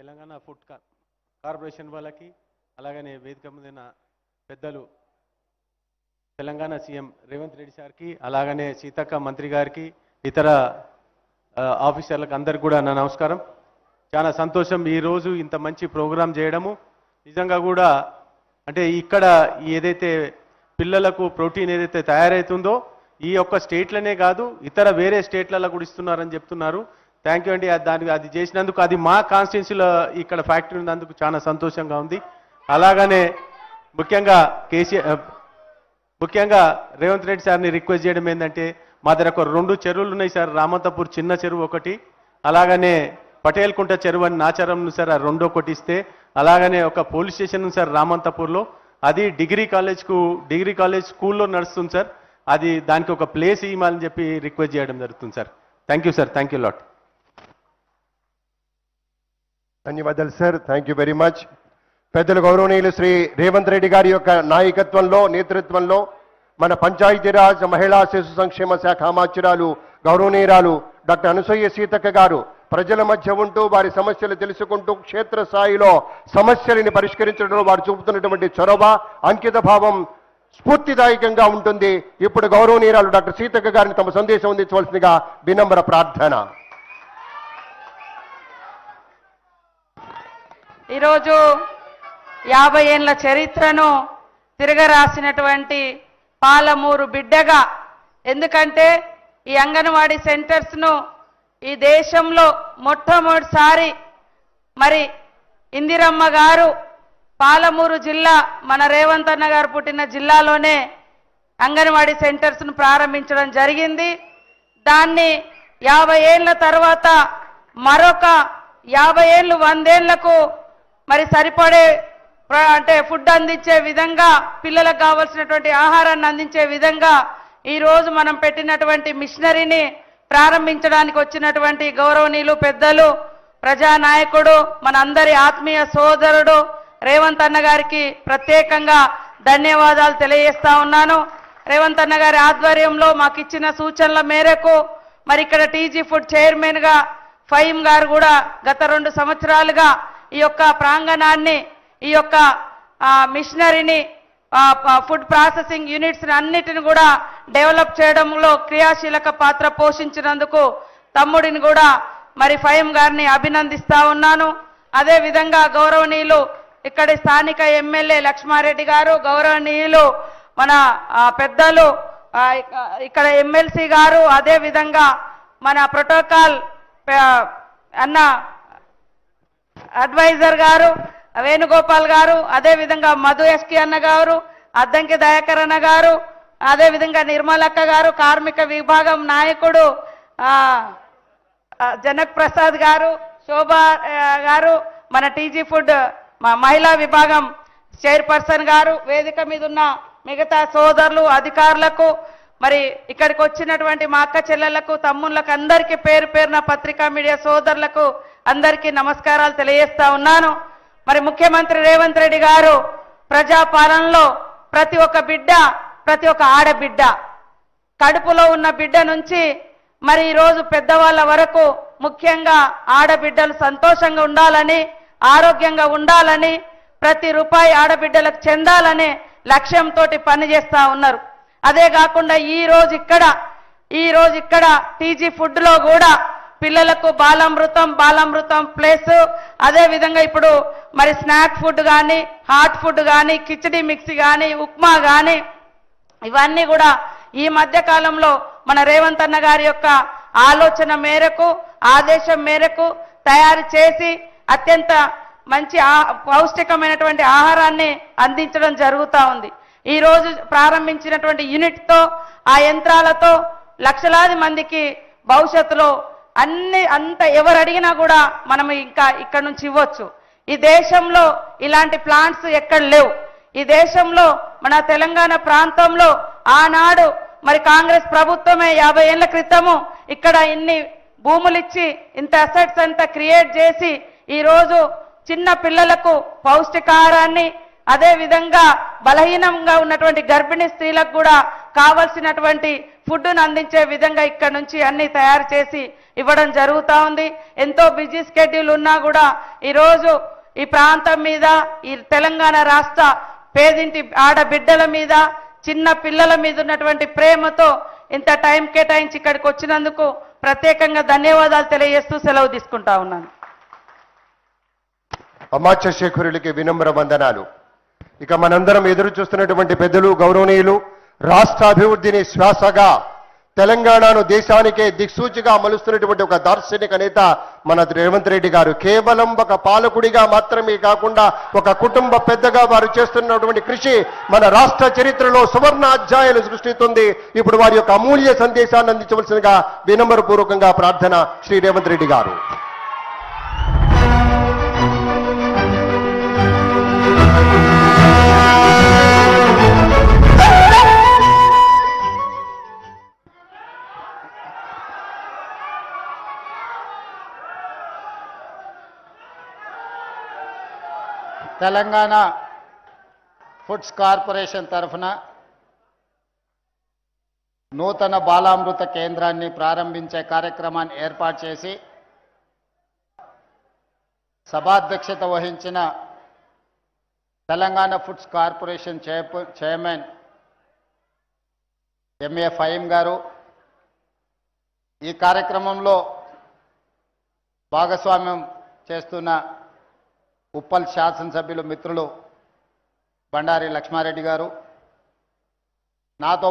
Telangana food corporation వాళ్ళకి అలాగనే వేదిక ముందున్న పెద్దలు తెలంగాణ సీఎం రేవంత్ రెడ్డి సార్కి అలాగనే సీతక్క మంత్రి గారికి ఇతర ఆఫీసర్లకు అందరికి కూడా నా నమస్కారం. చాలా సంతోషం ఈరోజు ఇంత మంచి ప్రోగ్రాం చేయడము. నిజంగా కూడా అంటే ఇక్కడ ఏదైతే పిల్లలకు ప్రోటీన్ ఏదైతే తయారవుతుందో ఈ యొక్క స్టేట్లనే కాదు ఇతర వేరే స్టేట్లలో కూడా ఇస్తున్నారని చెప్తున్నారు. థ్యాంక్ యూ అండి. దానికి అది చేసినందుకు అది మా కాన్స్టిట్యున్సీలో ఇక్కడ ఫ్యాక్టరీ ఉన్నందుకు చాలా సంతోషంగా ఉంది. అలాగనే ముఖ్యంగా రేవంత్ రెడ్డి సార్ని రిక్వెస్ట్ చేయడం ఏంటంటే మా దగ్గర ఒక 2 చెరువులు ఉన్నాయి సార్. రామంతపూర్ చిన్న చెరువు ఒకటి, అలాగనే పటేల్ కుంట చెరువు అని నాచారం ఉంది సార్, ఆ 2 ఒకటి ఇస్తే, అలాగనే ఒక పోలీస్ స్టేషన్ ఉంది సార్ రామంతపూర్లో, అది డిగ్రీ కాలేజ్ స్కూల్లో నడుస్తుంది సార్. అది దానికి ఒక ప్లేస్ ఇవ్వాలని చెప్పి రిక్వెస్ట్ చేయడం జరుగుతుంది sir. Thank you sir. Thank you lot. ధన్యవాదాలు sir. Thank you very much. పెద్దలు గౌరవనీయులు శ్రీ రేవంత్ రెడ్డి గారి యొక్క నాయకత్వంలో నేతృత్వంలో మన పంచాయతీరాజ్ మహిళా శిశు సంక్షేమ శాఖ అమాత్యురాలు గౌరవనీయురాలు డాక్టర్ అనసూయ సీతక్క గారు ప్రజల మధ్య ఉంటూ వారి సమస్యలు తెలుసుకుంటూ క్షేత్రస్థాయిలో సమస్యలను పరిష్కరించడంలో వారు చూపుతున్నటువంటి చొరవ అంకిత భావం స్ఫూర్తిదాయకంగా ఉంటుంది. ఇప్పుడు గౌరవనీయురాలు డాక్టర్ సీతక్క గారిని తమ సందేశం అందించవలసిందిగా వినమ్ర ప్రార్థన. ఈరోజు 50 ఏళ్ల చరిత్రను తిరగరాసినటువంటి పాలమూరు బిడ్డగా, ఎందుకంటే ఈ అంగన్వాడీ సెంటర్స్ను ఈ దేశంలో మొట్టమొదటిసారి మరి ఇందిరమ్మ గారు పాలమూరు జిల్లా మన రేవంత్ అన్న గారు పుట్టిన జిల్లాలోనే అంగన్వాడీ సెంటర్స్ను ప్రారంభించడం జరిగింది. దాన్ని 50 ఏళ్ల తర్వాత మరొక 50 ఏళ్ళు 100 ఏళ్లకు మరి సరిపడే అంటే ఫుడ్ అందించే విధంగా, పిల్లలకు కావాల్సినటువంటి ఆహారాన్ని అందించే విధంగా ఈరోజు మనం పెట్టినటువంటి మిషనరీని ప్రారంభించడానికి వచ్చినటువంటి గౌరవనీయులు పెద్దలు ప్రజానాయకుడు మన అందరి ఆత్మీయ సోదరుడు రేవంత్ అన్న గారికి ప్రత్యేకంగా ధన్యవాదాలు తెలియజేస్తా ఉన్నాను. రేవంత్ అన్న గారి ఆధ్వర్యంలో మాకు ఇచ్చిన సూచనల మేరకు మరి ఇక్కడ టీజీ ఫుడ్ చైర్మన్గా ఫహీం గారు కూడా గత 2 సంవత్సరాలుగా ఈ యొక్క ప్రాంగణాన్ని, ఈ యొక్క మిషనరీని, ఫుడ్ ప్రాసెసింగ్ యూనిట్స్ అన్నిటిని కూడా డెవలప్ చేయడంలో క్రియాశీలక పాత్ర పోషించినందుకు తమ్ముడిని కూడా మరి ఫహీం గారిని అభినందిస్తా ఉన్నాను. అదేవిధంగా గౌరవనీయులు ఇక్కడి స్థానిక ఎమ్మెల్యే లక్ష్మారెడ్డి గారు, గౌరవనీయులు మన పెద్దలు ఇక్కడ ఎమ్మెల్సీ గారు, అదేవిధంగా మన ప్రోటోకాల్ అన్న అడ్వైజర్ గారు వేణుగోపాల్ గారు, అదేవిధంగా మధు ఎస్కి అన్న గారు, అద్దంకి దయాకర్ అన్న గారు, అదేవిధంగా నిర్మలక్క గారు, కార్మిక విభాగం నాయకుడు జనక్ ప్రసాద్ గారు, శోభా గారు, మన టీజీ ఫుడ్ మహిళా విభాగం చైర్పర్సన్ గారు, వేదిక మీద ఉన్న మిగతా సోదరులు, అధికారులకు, మరి ఇక్కడికి వచ్చినటువంటి మా అక్క చెల్లెళ్లకు, తమ్ముళ్లకు అందరికీ పేరు పేరున పత్రికా మీడియా సోదరులకు అందరికీ నమస్కారాలు తెలియజేస్తా ఉన్నాను. మరి ముఖ్యమంత్రి రేవంత్ రెడ్డి గారు ప్రజాపాలనలో ప్రతి ఒక్క బిడ్డ, ప్రతి ఒక్క ఆడబిడ్డ, కడుపులో ఉన్న బిడ్డ నుంచి మరి ఈరోజు పెద్దవాళ్ళ వరకు ముఖ్యంగా ఆడబిడ్డలు సంతోషంగా ఉండాలని, ఆరోగ్యంగా ఉండాలని, ప్రతి రూపాయి ఆడబిడ్డలకు చెందాలనే లక్ష్యంతో పనిచేస్తా ఉన్నారు. అదే కాకుండా ఈ రోజు ఇక్కడ టీజీ ఫుడ్లో కూడా పిల్లలకు బాలామృతం ప్లస్, అదేవిధంగా ఇప్పుడు మరి స్నాక్ ఫుడ్ కానీ, హాట్ ఫుడ్ కానీ, కిచడీ మిక్సీ కానీ, ఉప్మా కానీ, ఇవన్నీ కూడా ఈ మధ్య కాలంలో మన రేవంత్ అన్న గారి యొక్క ఆలోచన మేరకు, ఆదేశం మేరకు తయారు చేసి అత్యంత మంచి పౌష్టికమైనటువంటి ఆహారాన్ని అందించడం జరుగుతూ ఉంది. ఈ రోజు ప్రారంభించినటువంటి యూనిట్తో, ఆ యంత్రాలతో లక్షలాది మందికి భవిష్యత్తులో అంత ఎవరు అడిగినా కూడా మనం ఇంకా ఇక్కడ నుంచి ఇవ్వచ్చు. ఈ దేశంలో ఇలాంటి ప్లాంట్స్ ఎక్కడ లేవు. ఈ దేశంలో మన తెలంగాణ ప్రాంతంలో ఆనాడు మరి కాంగ్రెస్ ప్రభుత్వమే 50 ఏళ్ల క్రితము ఇక్కడ ఇన్ని భూములు ఇచ్చి ఇంత అసెట్స్ అంతా క్రియేట్ చేసి ఈరోజు చిన్న పిల్లలకు పౌష్టికాహారాన్ని, అదేవిధంగా బలహీనంగా ఉన్నటువంటి గర్భిణీ స్త్రీలకు కూడా కావలసినటువంటి ఫుడ్ను అందించే విధంగా ఇక్కడ నుంచి అన్ని తయారు చేసి ఇవ్వడం జరుగుతూ ఉంది. ఎంతో బిజీ స్కెడ్యూల్ ఉన్నా కూడా ఈరోజు ఈ ప్రాంతం మీద, ఈ తెలంగాణ రాష్ట్ర పేదింటి ఆడబిడ్డల మీద, చిన్న పిల్లల మీద ఉన్నటువంటి ప్రేమతో ఇంత టైం కేటాయించి ఇక్కడికి వచ్చినందుకు ప్రత్యేకంగా ధన్యవాదాలు తెలియజేస్తూ సెలవు తీసుకుంటా ఉన్నాను. అమాత్య శేఖరులకి వినమ్ర వందనాలు. ఇక మనందరం ఎదురు చూస్తున్నటువంటి పెద్దలు, గౌరవనీయులు, రాష్ట్ర అభివృద్ధిని శ్వాసగా, తెలంగాణను దేశానికే దిక్సూచిగా మలుస్తున్నటువంటి ఒక దార్శనిక నేత మన రేవంత్ రెడ్డి గారు. కేవలం ఒక పాలకుడిగా మాత్రమే కాకుండా ఒక కుటుంబ పెద్దగా వారు చేస్తున్నటువంటి కృషి మన రాష్ట్ర చరిత్రలో సువర్ణ అధ్యాయాలు సృష్టిస్తుంది. ఇప్పుడు వారి యొక్క అమూల్య సందేశాన్ని అందించవలసిందిగా వినమ్రపూర్వకంగా ప్రార్థన శ్రీ రేవంత్ రెడ్డి గారు. తెలంగాణ ఫుడ్స్ కార్పొరేషన్ తరఫున నూతన బాలామృత కేంద్రాన్ని ప్రారంభించే కార్యక్రమాన్ని ఏర్పాటు చేసి సభాధ్యక్షత వహించిన Telangana foods corporation chairman MA Faheem గారు, ఈ కార్యక్రమంలో భాగస్వామ్యం చేస్తున్న ఉప్పల్ శాసనసభ్యులు మిత్రులు బండారి లక్ష్మారెడ్డి గారు, నాతో